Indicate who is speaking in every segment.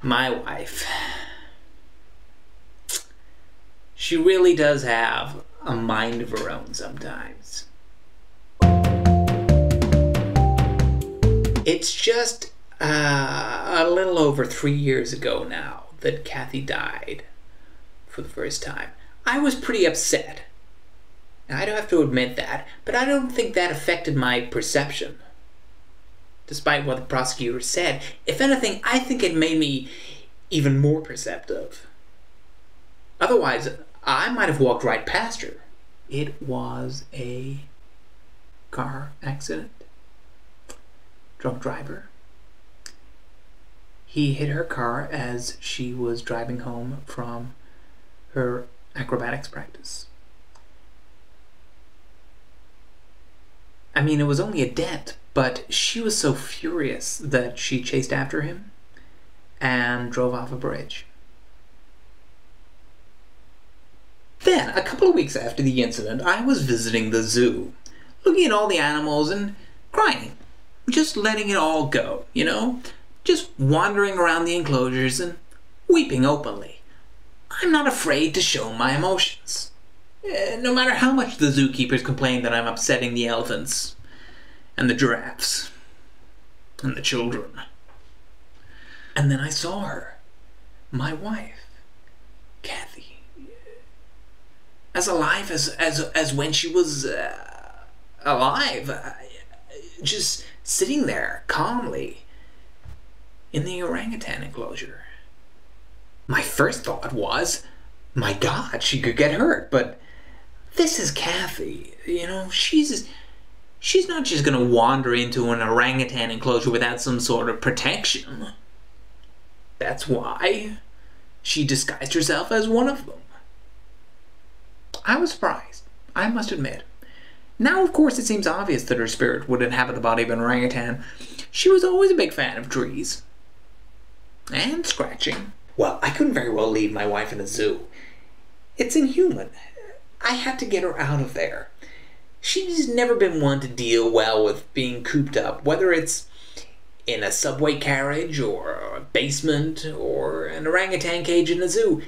Speaker 1: My wife. She really does have a mind of her own sometimes. It's just a little over 3 years ago now that Kathy died for the first time. I was pretty upset. Now, I don't have to admit that, but I don't think that affected my perception. Despite what the prosecutor said, if anything, I think it made me even more perceptive. Otherwise, I might have walked right past her. It was a car accident. Drunk driver. He hit her car as she was driving home from her acrobatics practice. I mean, it was only a dent, but she was so furious that she chased after him and drove off a bridge. Then, a couple of weeks after the incident, I was visiting the zoo, looking at all the animals and crying. Just letting it all go, you know? Just wandering around the enclosures and weeping openly. I'm not afraid to show my emotions. No matter how much the zookeepers complain that I'm upsetting the elephants and the giraffes and the children. And then I saw her, my wife, Kathy, as alive as when she was alive, just sitting there calmly in the orangutan enclosure. My first thought was, my God, she could get hurt, but this is Kathy, you know, she's not just gonna wander into an orangutan enclosure without some sort of protection. That's why she disguised herself as one of them. I was surprised, I must admit. Now, of course, it seems obvious that her spirit would inhabit the body of an orangutan. She was always a big fan of trees. And scratching. Well, I couldn't very well leave my wife in a zoo. It's inhuman. I had to get her out of there. She's never been one to deal well with being cooped up, whether it's in a subway carriage or a basement or an orangutan cage in a zoo.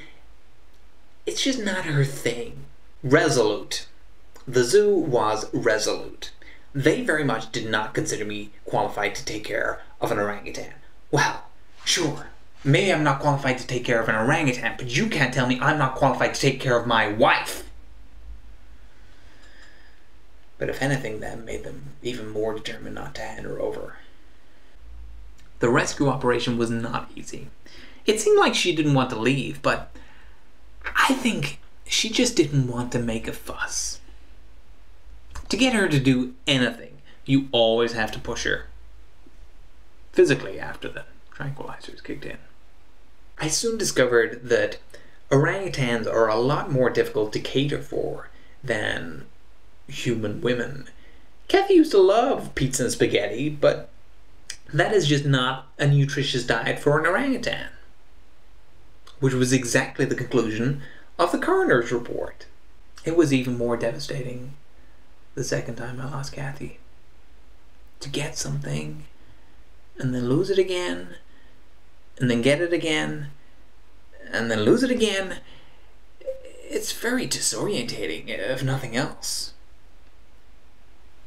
Speaker 1: It's just not her thing. Resolute. The zoo was resolute. They very much did not consider me qualified to take care of an orangutan. Well, sure, maybe I'm not qualified to take care of an orangutan, but you can't tell me I'm not qualified to take care of my wife. But if anything, that made them even more determined not to hand her over. The rescue operation was not easy. It seemed like she didn't want to leave, but I think she just didn't want to make a fuss. To get her to do anything, you always have to push her. Physically, after the tranquilizers kicked in. I soon discovered that orangutans are a lot more difficult to cater for than human women. Kathy used to love pizza and spaghetti, but that is just not a nutritious diet for an orangutan. Which was exactly the conclusion of the coroner's report. It was even more devastating the second time I lost Kathy. To get something, and then lose it again, and then get it again, and then lose it again, it's very disorientating, if nothing else.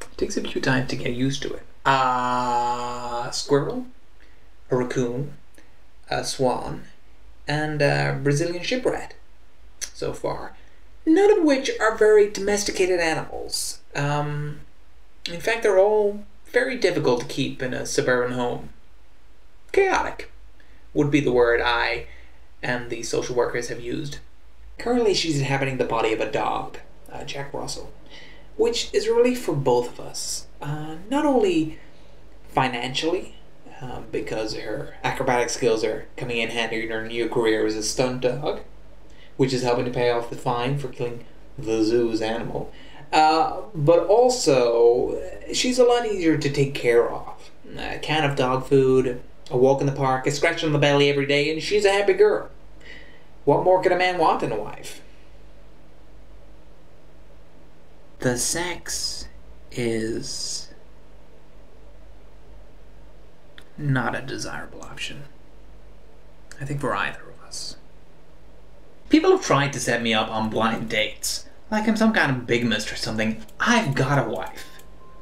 Speaker 1: It takes a few times to get used to it. A squirrel, a raccoon, a swan, and a Brazilian shiprat, so far. None of which are very domesticated animals. In fact, they're all very difficult to keep in a suburban home. Chaotic would be the word I and the social workers have used. Currently, she's inhabiting the body of a dog, Jack Russell, which is a relief for both of us. Not only financially, because her acrobatic skills are coming in handy in her new career as a stunt dog, which is helping to pay off the fine for killing the zoo's animal. But also, she's a lot easier to take care of. A can of dog food, a walk in the park, a scratch on the belly every day, and she's a happy girl. What more could a man want in a wife? The sex is not a desirable option. I think for either of us. People have tried to set me up on blind dates, like I'm some kind of bigamist or something. I've got a wife.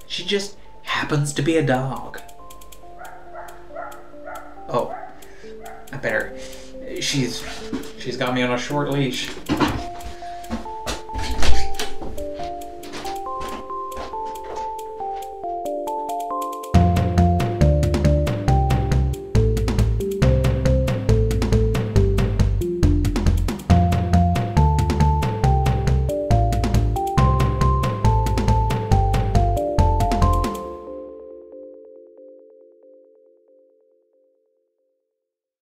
Speaker 1: She just happens to be a dog. Oh, I better. She's got me on a short leash.